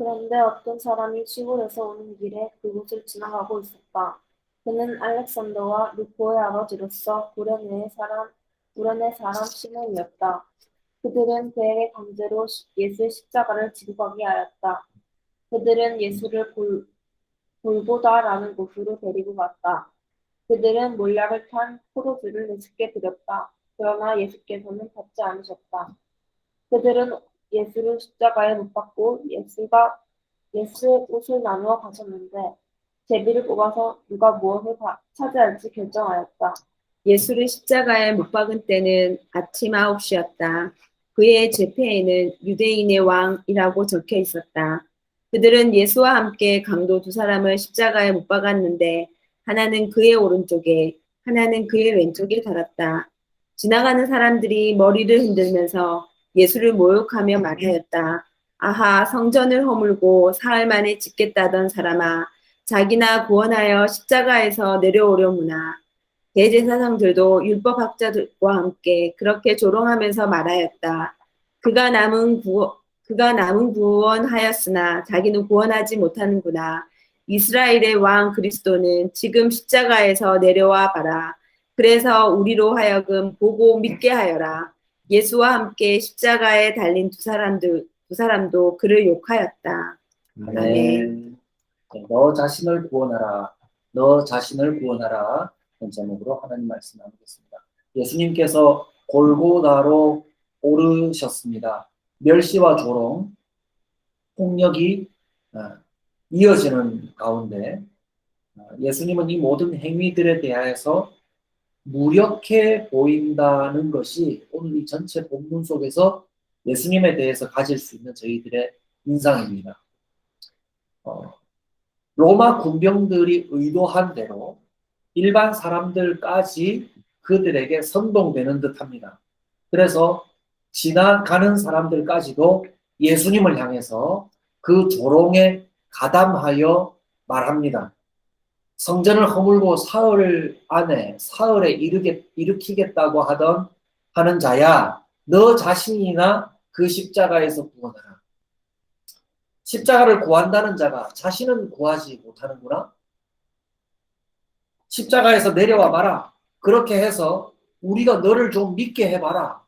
그런데 어떤 사람이 시골에서 오는 길에 그곳을 지나가고 있었다. 그는 알렉산더와 루포의 아버지로서 구레네 사람 시몬이었다. 그들은 그에게 강제로 예수의 십자가를 지고 가게 하였다. 그들은 예수를 골고다라는 곳으로 데리고 갔다. 그들은 몰약을 탄 포도주를 예수께 드렸다. 그러나 예수께서는 받지 않으셨다. 그들은 예수를 십자가에 못 박고 예수의 옷을 나누어 가졌는데 제비를 뽑아서 누가 무엇을 차지할지 결정하였다. 예수를 십자가에 못 박은 때는 아침 9시였다. 그의 죄패에는 유대인의 왕이라고 적혀 있었다. 그들은 예수와 함께 강도 두 사람을 십자가에 못 박았는데 하나는 그의 오른쪽에 하나는 그의 왼쪽에 달았다. 지나가는 사람들이 머리를 흔들면서 예수를 모욕하며 말하였다. 아하, 성전을 허물고 사흘 만에 짓겠다던 사람아, 자기나 구원하여 십자가에서 내려오려무나. 대제사장들도 율법학자들과 함께 그렇게 조롱하면서 말하였다. 그가 남은 구원하였으나 자기는 구원하지 못하는구나. 이스라엘의 왕 그리스도는 지금 십자가에서 내려와 봐라. 그래서 우리로 하여금 보고 믿게 하여라. 예수와 함께 십자가에 달린 두 사람도 그를 욕하였다. 아멘. 너 자신을 구원하라. 너 자신을 구원하라. 본 제목으로 하나님 말씀 나누겠습니다. 예수님께서 골고다로 오르셨습니다. 멸시와 조롱, 폭력이 이어지는 가운데 예수님은 이 모든 행위들에 대하여서 무력해 보인다는 것이 오늘 이 전체 본문 속에서 예수님에 대해서 가질 수 있는 저희들의 인상입니다. 로마 군병들이 의도한 대로 일반 사람들까지 그들에게 선동되는 듯합니다. 그래서 지나가는 사람들까지도 예수님을 향해서 그 조롱에 가담하여 말합니다. 성전을 허물고 사흘에 일으키겠다고 하는 자야, 너 자신이나 그 십자가에서 구원하라. 십자가를 구한다는 자가 자신은 구하지 못하는구나. 십자가에서 내려와 봐라. 그렇게 해서 우리가 너를 좀 믿게 해봐라.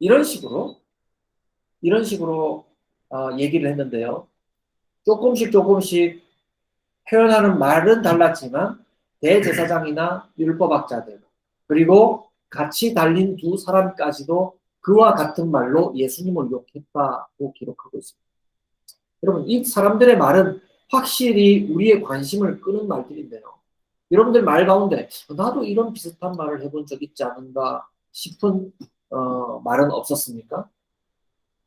이런 식으로 얘기를 했는데요. 조금씩 표현하는 말은 달랐지만 대제사장이나 율법학자들 그리고 같이 달린 두 사람까지도 그와 같은 말로 예수님을 욕했다고 기록하고 있습니다. 여러분, 이 사람들의 말은 확실히 우리의 관심을 끄는 말들인데요. 여러분들 말 가운데 나도 이런 비슷한 말을 해본 적 있지 않은가 싶은 말은 없었습니까?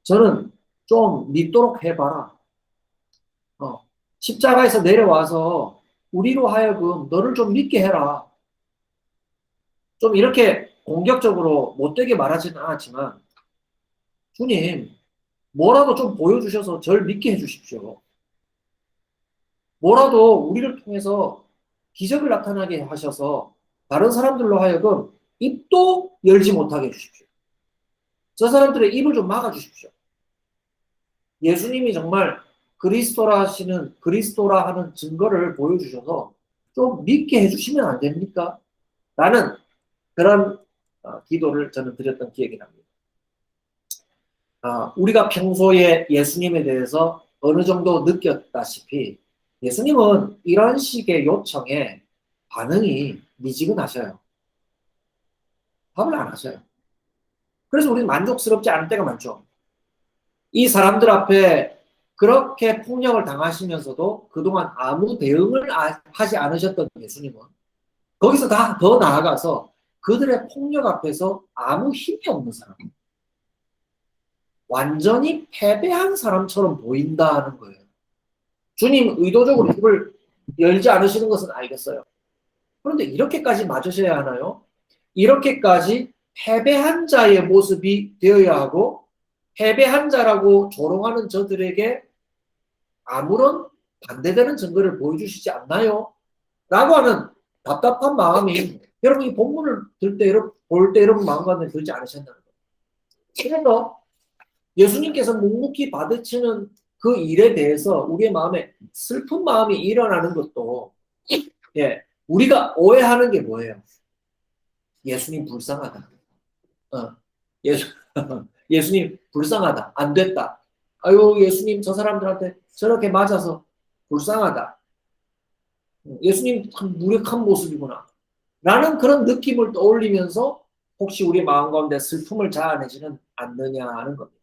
저는 좀 믿도록 해봐라. 십자가에서 내려와서 우리로 하여금 너를 좀 믿게 해라. 좀 이렇게 공격적으로 못되게 말하지는 않았지만 주님, 뭐라도 좀 보여주셔서 저를 믿게 해주십시오. 뭐라도 우리를 통해서 기적을 나타나게 하셔서 다른 사람들로 하여금 입도 열지 못하게 해주십시오. 저 사람들의 입을 좀 막아주십시오. 예수님이 정말 그리스도라 하는 증거를 보여주셔서 좀 믿게 해주시면 안 됩니까? 라는 그런 기도를 저는 드렸던 기억이 납니다. 우리가 평소에 예수님에 대해서 어느 정도 느꼈다시피 예수님은 이런 식의 요청에 반응이 미지근하셔요. 답을 안 하셔요. 그래서 우리는 만족스럽지 않을 때가 많죠. 이 사람들 앞에 그렇게 폭력을 당하시면서도 그동안 아무 대응을 하지 않으셨던 예수님은 거기서 더 나아가서 그들의 폭력 앞에서 아무 힘이 없는 사람, 완전히 패배한 사람처럼 보인다는 거예요. 주님 의도적으로 입을 열지 않으시는 것은 알겠어요. 그런데 이렇게까지 맞으셔야 하나요? 이렇게까지 패배한 자의 모습이 되어야 하고 패배한 자라고 조롱하는 저들에게 아무런 반대되는 증거를 보여주시지 않나요? 라고 하는 답답한 마음이 여러분 이 본문을 볼 때 여러분 마음 가운데 들지 않으셨나요? 그래서 예수님께서 묵묵히 받으시는 그 일에 대해서 우리의 마음에 슬픈 마음이 일어나는 것도 예, 우리가 오해하는 게 뭐예요? 예수님 불쌍하다. 예수, 예수님 불쌍하다. 안 됐다. 아유, 예수님 저 사람들한테 저렇게 맞아서 불쌍하다. 예수님 참 무력한 모습이구나. 라는 그런 느낌을 떠올리면서 혹시 우리 마음 가운데 슬픔을 자아내지는 않느냐 하는 겁니다.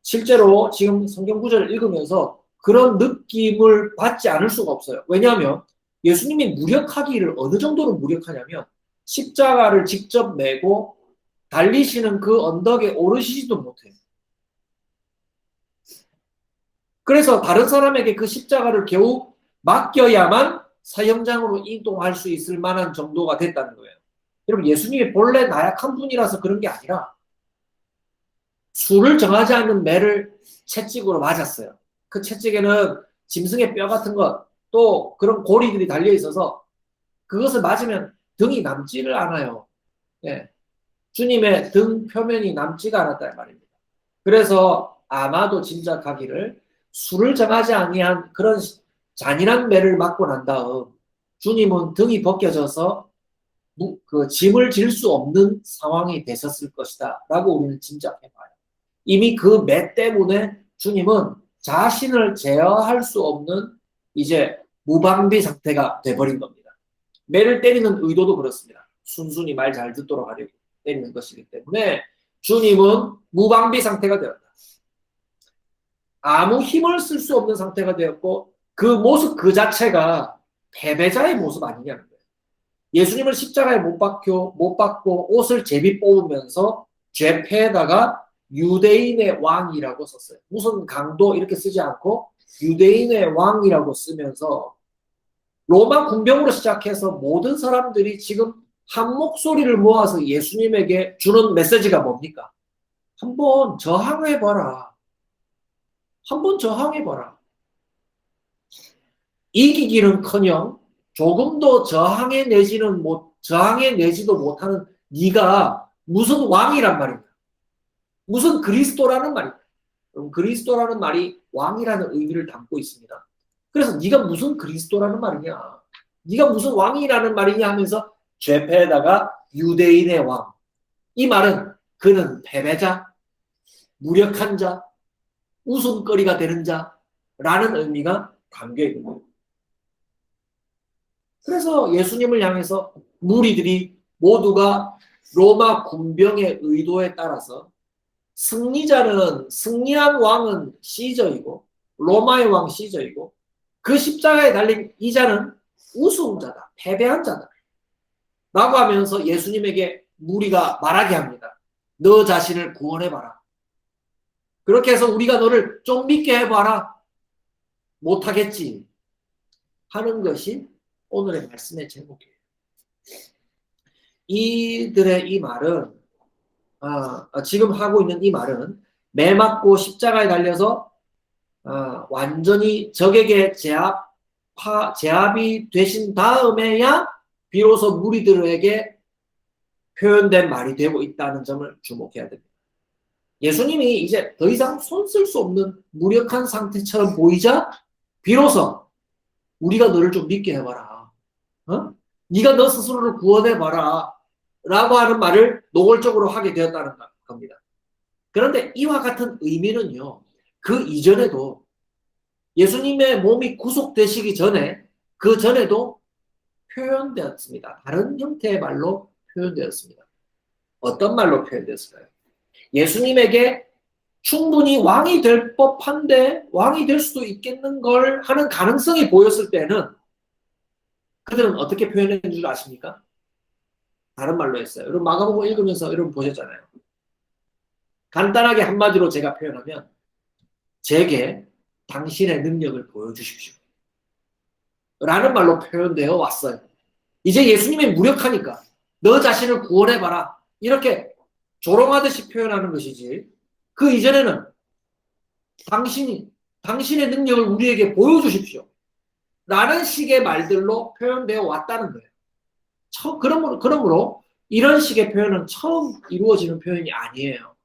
실제로 지금 성경 구절을 읽으면서 그런 느낌을 받지 않을 수가 없어요. 왜냐하면 예수님이 무력하기를 어느 정도로 무력하냐면 십자가를 직접 메고 달리시는 그 언덕에 오르시지도 못해요. 그래서 다른 사람에게 그 십자가를 겨우 맡겨야만 사형장으로 이동할 수 있을 만한 정도가 됐다는 거예요. 여러분, 예수님이 본래 나약한 분이라서 그런 게 아니라 수를 정하지 않는 매를 채찍으로 맞았어요. 그 채찍에는 짐승의 뼈 같은 것, 또 그런 고리들이 달려 있어서 그것을 맞으면 등이 남지를 않아요. 예. 주님의 등 표면이 남지가 않았다는 말입니다. 그래서 아마도 짐작하기를 수를 정하지 아니한 그런 잔인한 매를 맞고 난 다음 주님은 등이 벗겨져서 그 짐을 질 수 없는 상황이 되셨을 것이다 라고 우리는 짐작해봐요. 이미 그 매 때문에 주님은 자신을 제어할 수 없는 이제 무방비 상태가 돼버린 겁니다. 매를 때리는 의도도 그렇습니다. 순순히 말 잘 듣도록 하려고 때리는 것이기 때문에 주님은 무방비 상태가 되었다. 아무 힘을 쓸 수 없는 상태가 되었고 그 모습 그 자체가 패배자의 모습 아니냐는 거예요. 예수님을 십자가에 못 박고 옷을 제비 뽑으면서 죄패에다가 유대인의 왕이라고 썼어요. 무슨 강도 이렇게 쓰지 않고 유대인의 왕이라고 쓰면서 로마 군병으로 시작해서 모든 사람들이 지금 한 목소리를 모아서 예수님에게 주는 메시지가 뭡니까? 한번 저항해봐라. 한번 저항해봐라. 이기기는커녕 조금도 저항해내지도 못하는 네가 무슨 왕이란 말입니다. 무슨 그리스도라는 말입니다. 그리스도라는 말이 왕이라는 의미를 담고 있습니다. 그래서 네가 무슨 그리스도라는 말이냐, 네가 무슨 왕이라는 말이냐 하면서 죄패에다가 유대인의 왕. 이 말은 그는 패배자, 무력한 자, 웃음거리가 되는 자라는 의미가 담겨 있는 거예요. 그래서 예수님을 향해서 무리들이 모두가 로마 군병의 의도에 따라서 승리한 왕은 시저이고 로마의 왕 시저이고 그 십자가에 달린 이 자는 우승자다, 패배한 자다 라고 하면서 예수님에게 무리가 말하게 합니다. 너 자신을 구원해봐라. 그렇게 해서 우리가 너를 좀 믿게 해봐라. 못하겠지 하는 것이 오늘의 말씀의 제목이에요. 이들의 이 말은 지금 하고 있는 이 말은 매 맞고 십자가에 달려서 완전히 적에게 제압이 되신 다음에야 비로소 무리들에게 표현된 말이 되고 있다는 점을 주목해야 됩니다. 예수님이 이제 더 이상 손 쓸 수 없는 무력한 상태처럼 보이자 비로소 우리가 너를 좀 믿게 해봐라. 네가 너 스스로를 구원해봐라. 라고 하는 말을 노골적으로 하게 되었다는 겁니다. 그런데 이와 같은 의미는요, 그 이전에도 예수님의 몸이 구속되시기 전에 그 전에도 표현되었습니다. 다른 형태의 말로 표현되었습니다. 어떤 말로 표현되었을까요? 예수님에게 충분히 왕이 될 법한데 왕이 될 수도 있겠는 걸 하는 가능성이 보였을 때는 그들은 어떻게 표현한 줄 아십니까? 다른 말로 했어요. 여러분 마가복음 읽으면서 여러분 보셨잖아요. 간단하게 한마디로 제가 표현하면 제게 당신의 능력을 보여주십시오. 라는 말로 표현되어 왔어요. 이제 예수님이 무력하니까 너 자신을 구원해봐라. 이렇게 조롱하듯이 표현하는 것이지 그 이전에는 당신의 능력을 우리에게 보여주십시오. 라는 식의 말들로 표현되어 왔다는 거예요. 그러므로 이런 식의 표현은 처음 이루어지는 표현이 아니에요.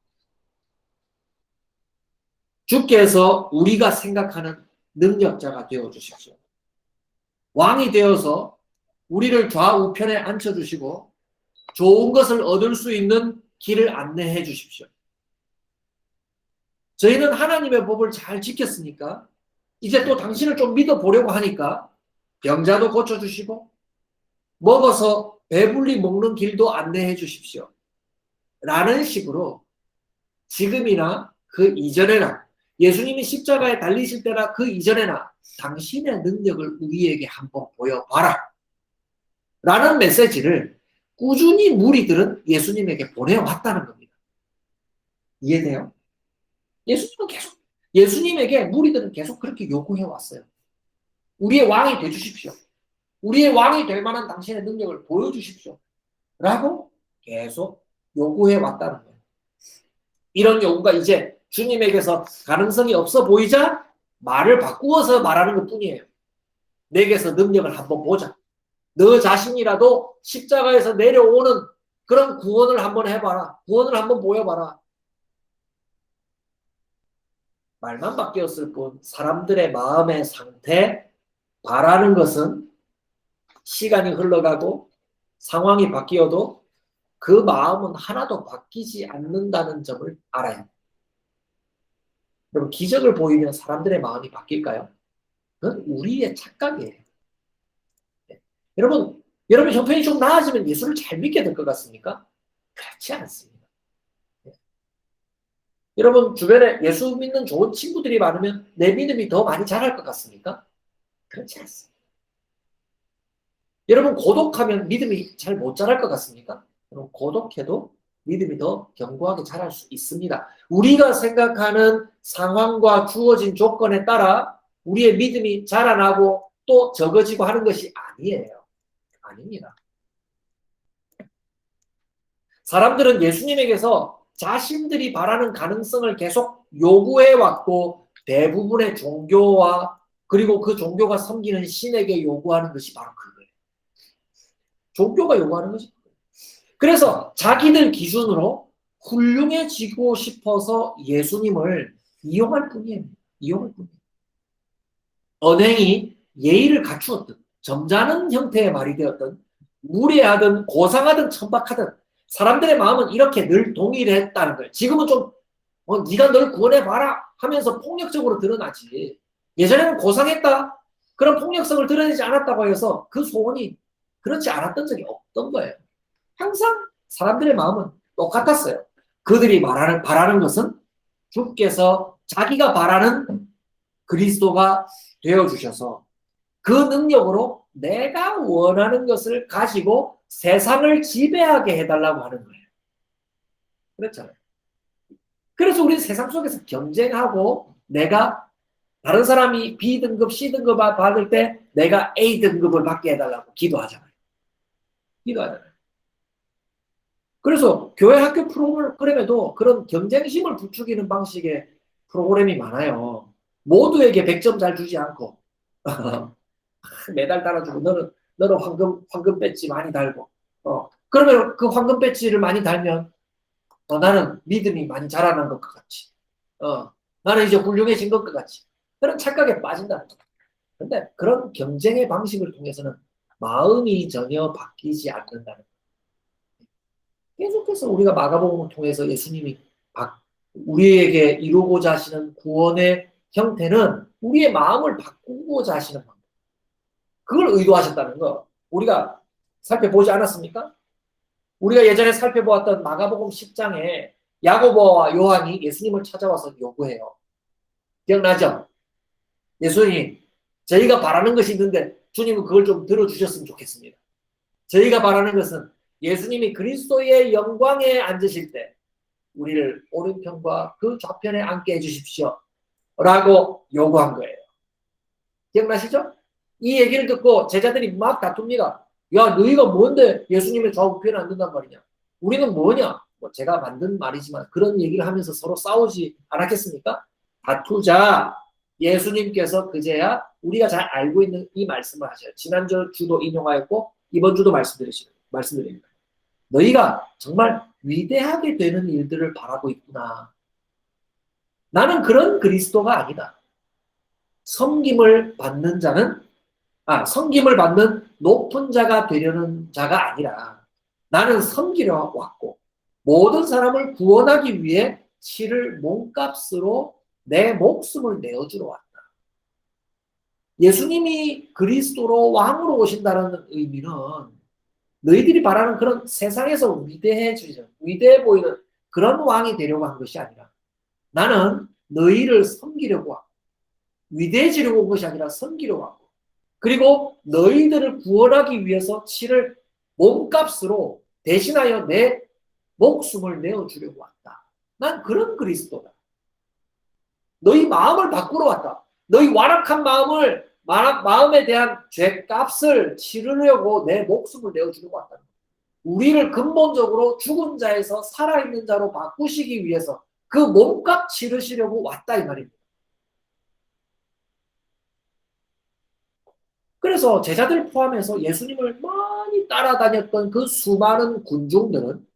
주께서 우리가 생각하는 능력자가 되어 주십시오. 왕이 되어서 우리를 좌우편에 앉혀주시고 좋은 것을 얻을 수 있는 길을 안내해 주십시오. 저희는 하나님의 법을 잘 지켰으니까 이제 또 당신을 좀 믿어보려고 하니까 병자도 고쳐주시고 먹어서 배불리 먹는 길도 안내해 주십시오. 라는 식으로 지금이나 그 이전에나 예수님이 십자가에 달리실 때나 그 이전에나 당신의 능력을 우리에게 한번 보여봐라. 라는 메시지를 꾸준히 무리들은 예수님에게 보내왔다는 겁니다. 이해돼요? 예수님에게 무리들은 계속 그렇게 요구해 왔어요. 우리의 왕이 되주십시오. 우리의 왕이 될 만한 당신의 능력을 보여주십시오. 라고 계속 요구해 왔다는 거예요. 이런 요구가 이제 주님에게서 가능성이 없어 보이자 말을 바꾸어서 말하는 것 뿐이에요. 내게서 능력을 한번 보자. 너 자신이라도 십자가에서 내려오는 그런 구원을 한번 해봐라. 구원을 한번 보여봐라. 말만 바뀌었을 뿐 사람들의 마음의 상태, 바라는 것은 시간이 흘러가고 상황이 바뀌어도 그 마음은 하나도 바뀌지 않는다는 점을 알아야 합니다. 여러분, 기적을 보이면 사람들의 마음이 바뀔까요? 그건 우리의 착각이에요. 여러분 형편이 좀 나아지면 예수를 잘 믿게 될 것 같습니까? 그렇지 않습니다. 여러분 주변에 예수 믿는 좋은 친구들이 많으면 내 믿음이 더 많이 자랄 것 같습니까? 그렇지 않습니다. 여러분 고독하면 믿음이 잘 못 자랄 것 같습니까? 여러분 고독해도 믿음이 더 견고하게 자랄 수 있습니다. 우리가 생각하는 상황과 주어진 조건에 따라 우리의 믿음이 자라나고 또 적어지고 하는 것이 아니에요. 아닙니다. 사람들은 예수님에게서 자신들이 바라는 가능성을 계속 요구해왔고 대부분의 종교와 그리고 그 종교가 섬기는 신에게 요구하는 것이 바로 그거예요. 종교가 요구하는 것이 그거예요. 그래서 자기들 기준으로 훌륭해지고 싶어서 예수님을 이용할 뿐이에요. 이용할 뿐이에요. 언행이 예의를 갖추었든 점잖은 형태의 말이 되었든 무례하든 고상하든 천박하든 사람들의 마음은 이렇게 늘 동일했다는 거예요. 지금은 좀 네가 널 구원해봐라 하면서 폭력적으로 드러나지. 예전에는 고상했다. 그런 폭력성을 드러내지 않았다고 해서 그 소원이 그렇지 않았던 적이 없던 거예요. 항상 사람들의 마음은 똑같았어요. 그들이 바라는 것은 주께서 자기가 바라는 그리스도가 되어주셔서 그 능력으로 내가 원하는 것을 가지고 세상을 지배하게 해달라고 하는 거예요. 그렇잖아요. 그래서 우리는 세상 속에서 경쟁하고 내가 다른 사람이 B등급, C등급 받을 때 내가 A등급을 받게 해달라고 기도하잖아요. 그래서 교회 학교 프로그램에도 그런 경쟁심을 부추기는 방식의 프로그램이 많아요. 모두에게 100점 잘 주지 않고 메달 달아주고 너는 황금 배지 많이 달고 그러면 그 황금 배지를 많이 달면 나는 믿음이 많이 자라난 것 같이 나는 이제 훌륭해진 것 같이 그런 착각에 빠진다는 거예요. 그런데 그런 경쟁의 방식을 통해서는 마음이 전혀 바뀌지 않는다는 거예요. 계속해서 우리가 마가복음을 통해서 예수님이 우리에게 이루고자 하시는 구원의 형태는 우리의 마음을 바꾸고자 하시는 겁니다. 그걸 의도하셨다는 거 우리가 살펴보지 않았습니까? 우리가 예전에 살펴보았던 마가복음 10장에 야고보와 요한이 예수님을 찾아와서 요구해요. 기억나죠? 예수님, 저희가 바라는 것이 있는데 주님은 그걸 좀 들어주셨으면 좋겠습니다. 저희가 바라는 것은 예수님이 그리스도의 영광에 앉으실 때 우리를 오른편과 그 좌편에 앉게 해주십시오. 라고 요구한 거예요. 기억나시죠? 이 얘기를 듣고 제자들이 막 다툽니다. 야, 너희가 뭔데 예수님의 좌우편에 앉는단 말이냐? 우리는 뭐냐? 제가 만든 말이지만 그런 얘기를 하면서 서로 싸우지 않았겠습니까? 다투자 예수님께서 그제야 우리가 잘 알고 있는 이 말씀을 하셔요. 지난주 주도 인용하였고 이번 주도 말씀드립니다. 너희가 정말 위대하게 되는 일들을 바라고 있구나. 나는 그런 그리스도가 아니다. 섬김을 받는 자는, 섬김을 받는 높은 자가 되려는 자가 아니라 나는 섬기려 왔고 모든 사람을 구원하기 위해 치를 몸값으로 내 목숨을 내어주러 왔다. 예수님이 그리스도로 왕으로 오신다는 의미는 너희들이 바라는 그런 세상에서 위대해 보이는 그런 왕이 되려고 한 것이 아니라 나는 너희를 섬기려고 하고 위대해지려고 온 것이 아니라 섬기려고 하고 그리고 너희들을 구원하기 위해서 치를 몸값으로 대신하여 내 목숨을 내어주려고 왔다. 난 그런 그리스도다. 너희 마음을 바꾸러 왔다. 너희 완악한 마음에 대한 죄값을 치르려고 내 목숨을 내어주려고 왔다. 우리를 근본적으로 죽은 자에서 살아있는 자로 바꾸시기 위해서 그 몸값 치르시려고 왔다 이 말입니다. 그래서 제자들 포함해서 예수님을 많이 따라다녔던 그 수많은 군중들은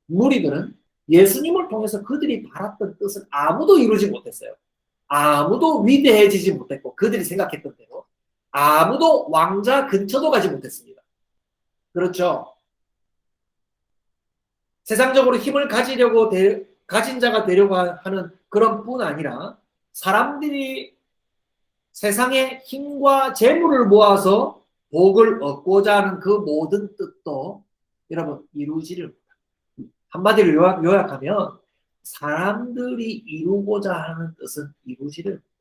무리들은 예수님을 통해서 그들이 바랐던 뜻을 아무도 이루지 못했어요. 아무도 위대해지지 못했고 그들이 생각했던 대로 아무도 왕자 근처도 가지 못했습니다. 그렇죠? 세상적으로 힘을 가진 자가 되려고 하는 그런 뿐 아니라 사람들이 세상에 힘과 재물을 모아서 복을 얻고자 하는 그 모든 뜻도 여러분 이루지를 못합니다. 한마디로 요약하면 사람들이 이루고자 하는 뜻은 이루지를 못합니다.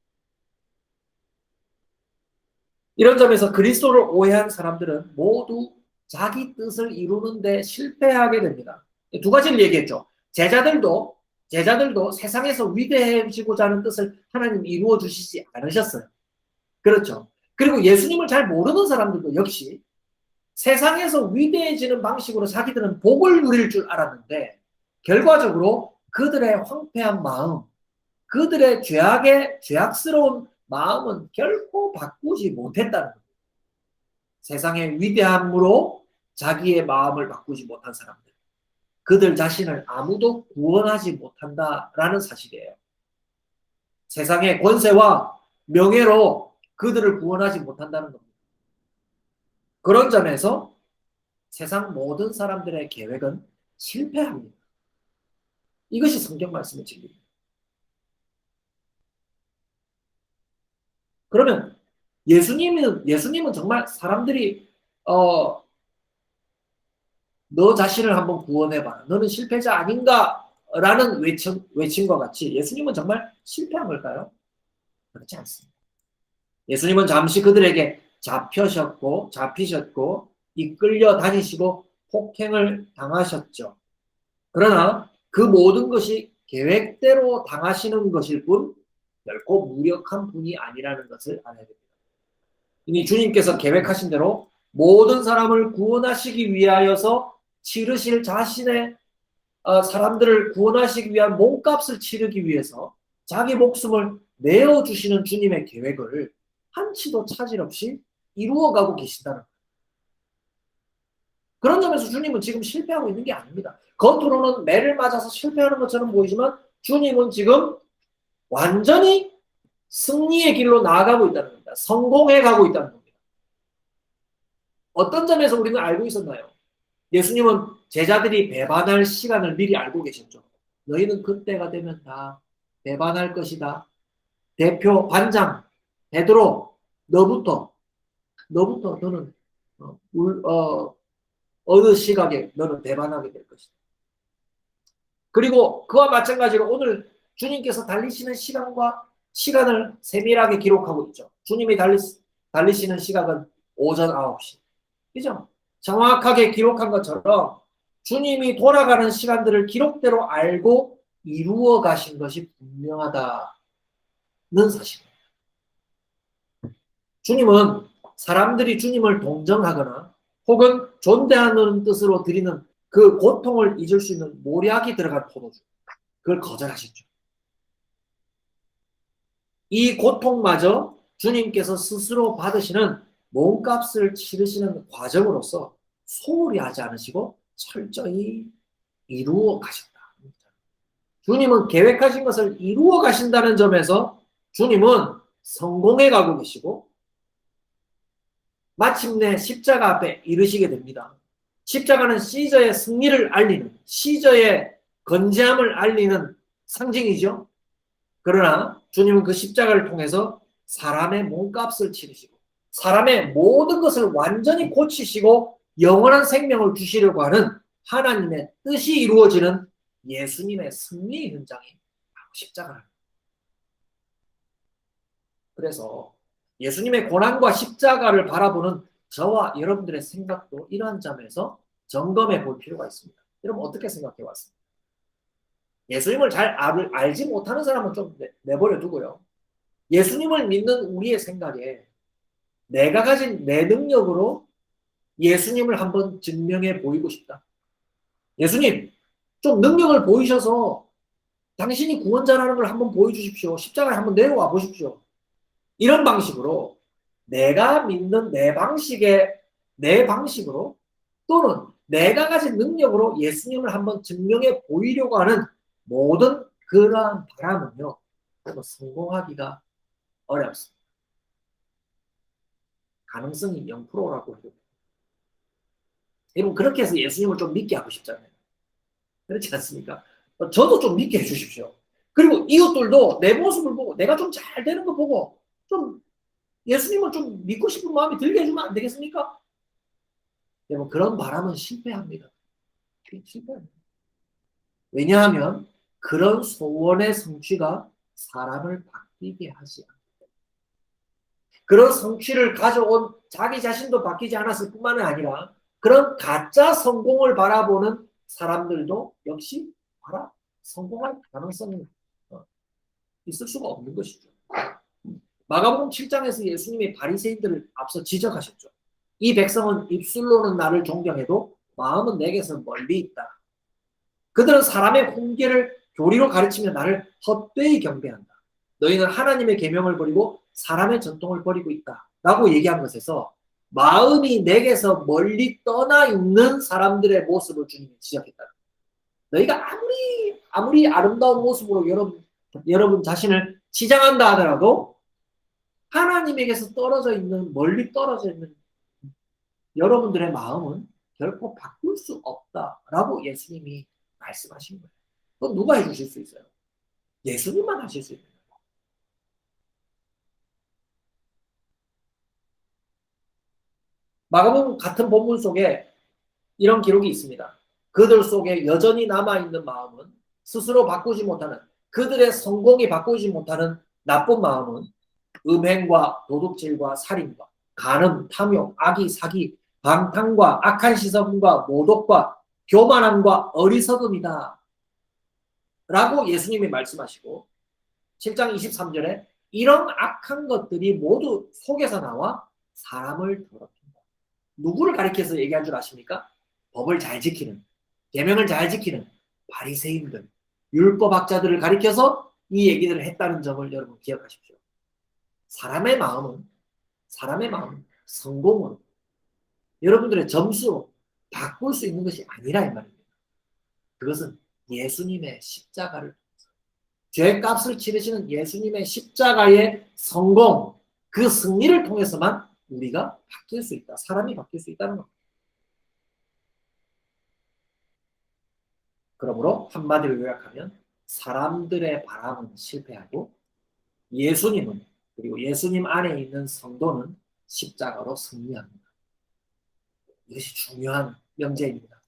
이런 점에서 그리스도를 오해한 사람들은 모두 자기 뜻을 이루는데 실패하게 됩니다. 두 가지를 얘기했죠. 제자들도 세상에서 위대해지고자 하는 뜻을 하나님 이루어 주시지 않으셨어요. 그렇죠. 그리고 예수님을 잘 모르는 사람들도 역시 세상에서 위대해지는 방식으로 자기들은 복을 누릴 줄 알았는데 결과적으로 그들의 황폐한 마음, 그들의 죄악스러운 마음은 결코 바꾸지 못했다는 겁니다. 세상의 위대함으로 자기의 마음을 바꾸지 못한 사람들. 그들 자신을 아무도 구원하지 못한다라는 사실이에요. 세상의 권세와 명예로 그들을 구원하지 못한다는 겁니다. 그런 점에서 세상 모든 사람들의 계획은 실패합니다. 이것이 성경 말씀의 진리입니다. 그러면 예수님은 정말 사람들이 너 자신을 한번 구원해봐. 너는 실패자 아닌가? 라는 외침과 같이 예수님은 정말 실패한 걸까요? 그렇지 않습니다. 예수님은 잠시 그들에게 잡히셨고 이끌려 다니시고 폭행을 당하셨죠. 그러나 그 모든 것이 계획대로 당하시는 것일 뿐 결코 무력한 분이 아니라는 것을 알아야 됩니다. 이미 주님께서 계획하신 대로 모든 사람을 구원하시기 위하여서 치르실 자신의 사람들을 구원하시기 위한 몸값을 치르기 위해서 자기 목숨을 내어주시는 주님의 계획을 한치도 차질 없이 이루어가고 계신다는 거예요. 그런 점에서 주님은 지금 실패하고 있는 게 아닙니다. 겉으로는 매를 맞아서 실패하는 것처럼 보이지만 주님은 지금 완전히 승리의 길로 나아가고 있다는 겁니다. 성공해 가고 있다는 겁니다. 어떤 점에서 우리는 알고 있었나요? 예수님은 제자들이 배반할 시간을 미리 알고 계셨죠. 너희는 그때가 되면 다 배반할 것이다. 대표 반장 베드로 너부터 너는 어느 시각에 너는 배반하게 될 것이다. 그리고 그와 마찬가지로 오늘 주님께서 달리시는 시간을 세밀하게 기록하고 있죠. 주님이 달리시는 시각은 오전 9시. 그죠? 정확하게 기록한 것처럼 주님이 돌아가는 시간들을 기록대로 알고 이루어 가신 것이 분명하다는 사실입니다. 주님은 사람들이 주님을 동정하거나 혹은 존대하는 뜻으로 드리는 그 고통을 잊을 수 있는 모략이 들어간 포도주, 그걸 거절하셨죠. 이 고통마저 주님께서 스스로 받으시는 몸값을 치르시는 과정으로서 소홀히 하지 않으시고 철저히 이루어 가셨다. 주님은 계획하신 것을 이루어 가신다는 점에서 주님은 성공해 가고 계시고 마침내 십자가 앞에 이르시게 됩니다. 십자가는 시저의 승리를 알리는, 시저의 건재함을 알리는 상징이죠. 그러나 주님은 그 십자가를 통해서 사람의 몸값을 치르시고 사람의 모든 것을 완전히 고치시고 영원한 생명을 주시려고 하는 하나님의 뜻이 이루어지는 예수님의 승리의 현장이 바로 십자가랍니다. 그래서 예수님의 고난과 십자가를 바라보는 저와 여러분들의 생각도 이러한 점에서 점검해 볼 필요가 있습니다. 여러분 어떻게 생각해 왔습니까? 예수님을 잘 알지 못하는 사람은 좀 내버려 두고요. 예수님을 믿는 우리의 생각에 내가 가진 내 능력으로 예수님을 한번 증명해 보이고 싶다. 예수님, 좀 능력을 보이셔서 당신이 구원자라는 걸 한번 보여주십시오. 십자가에 한번 내려와 보십시오. 이런 방식으로 내가 믿는 내 방식으로 또는 내가 가진 능력으로 예수님을 한번 증명해 보이려고 하는 모든 그러한 바람은요, 성공하기가 어렵습니다. 가능성이 0%라고 해요. 여러분 그렇게 해서 예수님을 좀 믿게 하고 싶잖아요. 그렇지 않습니까? 저도 좀 믿게 해주십시오. 그리고 이웃들도 내 모습을 보고 내가 좀 잘 되는 거 보고 좀 예수님을 좀 믿고 싶은 마음이 들게 해주면 안 되겠습니까? 여러분 그런 바람은 실패합니다. 실패합니다. 왜냐하면 그런 소원의 성취가 사람을 바뀌게 하지 않습니다. 그런 성취를 가져온 자기 자신도 바뀌지 않았을 뿐만 아니라 그런 가짜 성공을 바라보는 사람들도 역시 성공할 가능성이 있을 수가 없는 것이죠. 마가복음 7장에서 예수님이 바리새인들을 앞서 지적하셨죠. 이 백성은 입술로는 나를 존경해도 마음은 내게서 멀리 있다. 그들은 사람의 훈계를 교리로 가르치며 나를 헛되이 경배한다. 너희는 하나님의 계명을 버리고 사람의 전통을 버리고 있다. 라고 얘기한 것에서 마음이 내게서 멀리 떠나 있는 사람들의 모습을 주님이 지적했다. 너희가 아무리 아름다운 모습으로 여러분 자신을 치장한다 하더라도 하나님에게서 멀리 떨어져 있는 여러분들의 마음은 결코 바꿀 수 없다라고 예수님이 말씀하신 거예요. 그건 누가 해주실 수 있어요? 예수님만 하실 수 있는 거예요. 마가복음 같은 본문 속에 이런 기록이 있습니다. 그들 속에 여전히 남아있는 마음은 스스로 바꾸지 못하는 그들의 성공이 바꾸지 못하는 나쁜 마음은 음행과 도둑질과 살인과 간음, 탐욕, 악의, 사기, 방탕과 악한 시선과 모독과 교만함과 어리석음이다. 라고 예수님이 말씀하시고 7장 23절에 이런 악한 것들이 모두 속에서 나와 사람을 더럽힌다. 누구를 가리켜서 얘기한 줄 아십니까? 법을 잘 지키는, 계명을 잘 지키는 바리새인들, 율법학자들을 가리켜서 이 얘기들을 했다는 점을 여러분 기억하십시오. 사람의 마음은 성공은 여러분들의 점수로 바꿀 수 있는 것이 아니라 이 말입니다. 그것은 예수님의 십자가를 죄값을 치르시는 예수님의 십자가의 성공, 그 승리를 통해서만 우리가 바뀔 수 있다. 사람이 바뀔 수 있다는 겁니다. 그러므로 한마디로 요약하면 사람들의 바람은 실패하고 예수님은 그리고 예수님 안에 있는 성도는 십자가로 승리합니다. 이것이 중요한 명제입니다.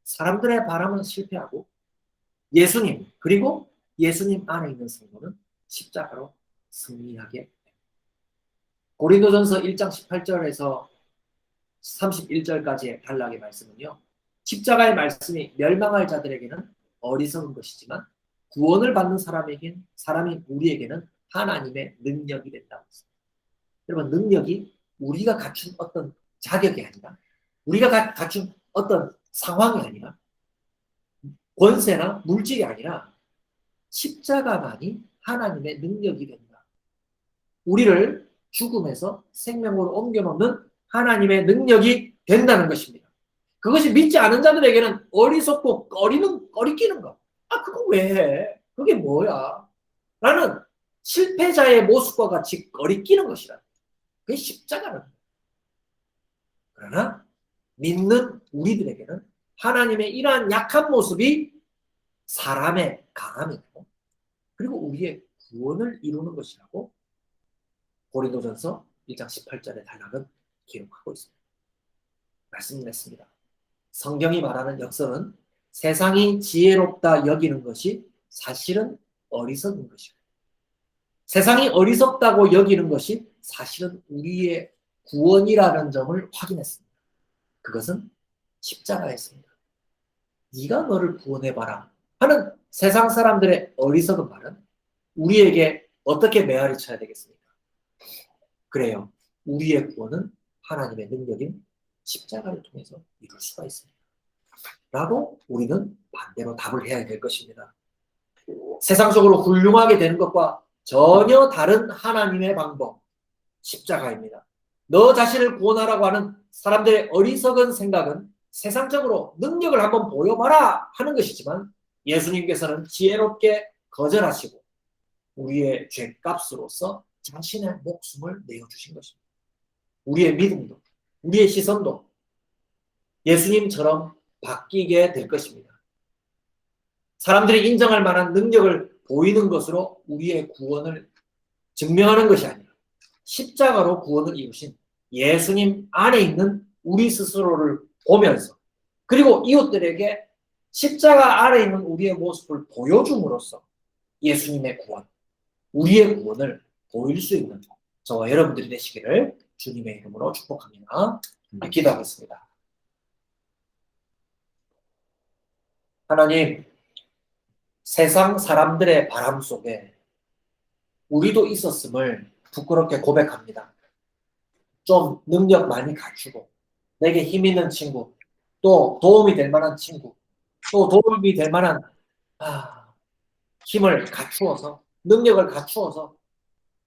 사람들의 바람은 실패하고 예수님 그리고 예수님 안에 있는 성도는 십자가로 승리하게 됩니다. 고린도전서 1장 18절에서 31절까지의 단락의 말씀은요. 십자가의 말씀이 멸망할 자들에게는 어리석은 것이지만 구원을 받는 사람인 우리에게는 하나님의 능력이 된다고 했습니다. 여러분 능력이 우리가 갖춘 어떤 자격이 아니라 우리가 갖춘 어떤 상황이 아니라 권세나 물질이 아니라 십자가만이 하나님의 능력이 된다. 우리를 죽음에서 생명으로 옮겨놓는 하나님의 능력이 된다는 것입니다. 그것이 믿지 않은 자들에게는 어리석고 꺼리끼는 것. 그거 왜 해? 그게 뭐야? 라는 실패자의 모습과 같이 거리끼는 것이라. 그게 십자가는. 그러나 믿는 우리들에게는 하나님의 이러한 약한 모습이 사람의 강함이고 그리고 우리의 구원을 이루는 것이라고 고린도전서 1장 18절의 단락은 기록하고 있습니다. 말씀드렸습니다. 성경이 말하는 역설은 세상이 지혜롭다 여기는 것이 사실은 어리석은 것이고 세상이 어리석다고 여기는 것이 사실은 우리의 구원이라는 점을 확인했습니다. 그것은 십자가였습니다. 네가 너를 구원해봐라 하는 세상 사람들의 어리석은 말은 우리에게 어떻게 메아리 쳐야 되겠습니까? 그래요. 우리의 구원은 하나님의 능력인 십자가를 통해서 이룰 수가 있습니다. 라고 우리는 반대로 답을 해야 될 것입니다. 세상적으로 훌륭하게 되는 것과 전혀 다른 하나님의 방법, 십자가입니다. 너 자신을 구원하라고 하는 사람들의 어리석은 생각은 세상적으로 능력을 한번 보여봐라 하는 것이지만 예수님께서는 지혜롭게 거절하시고 우리의 죄값으로서 자신의 목숨을 내어주신 것입니다. 우리의 믿음도, 우리의 시선도 예수님처럼 바뀌게 될 것입니다. 사람들이 인정할 만한 능력을 보이는 것으로 우리의 구원을 증명하는 것이 아니라 십자가로 구원을 이루신 예수님 안에 있는 우리 스스로를 보면서 그리고 이웃들에게 십자가 안에 있는 우리의 모습을 보여줌으로써 예수님의 구원, 우리의 구원을 보일 수 있는 저와 여러분들이 되시기를 주님의 이름으로 축복합니다. 기도하겠습니다. 하나님, 세상 사람들의 바람 속에 우리도 있었음을 부끄럽게 고백합니다. 좀 능력 많이 갖추고 내게 힘 있는 친구, 또 도움이 될 만한 친구, 또 도움이 될 만한 힘을 갖추어서 능력을 갖추어서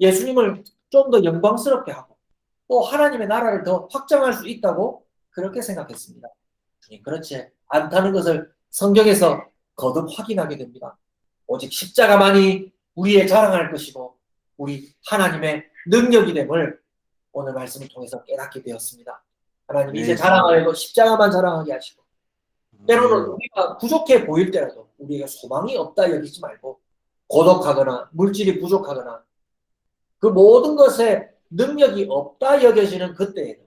예수님을 좀 더 영광스럽게 하고 또 하나님의 나라를 더 확장할 수 있다고 그렇게 생각했습니다. 그렇지 않다는 것을 성경에서 거듭 확인하게 됩니다. 오직 십자가만이 우리의 자랑할 것이고 우리 하나님의 능력이 됨을 오늘 말씀을 통해서 깨닫게 되었습니다. 하나님 이제 자랑하려고 십자가만 자랑하게 하시고 때로는 우리가 부족해 보일 때라도 우리에게 소망이 없다 여기지 말고 고독하거나 물질이 부족하거나 그 모든 것에 능력이 없다 여겨지는 그때에도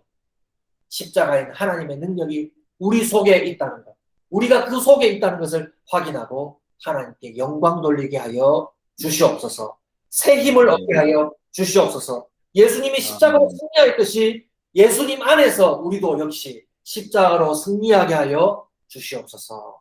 십자가인 하나님의 능력이 우리 속에 있다는 것, 우리가 그 속에 있다는 것을 확인하고 하나님께 영광 돌리게 하여 주시옵소서. 새 힘을 얻게 하여 주시옵소서. 예수님이 십자가로 승리하였듯이 예수님 안에서 우리도 역시 십자가로 승리하게 하여 주시옵소서.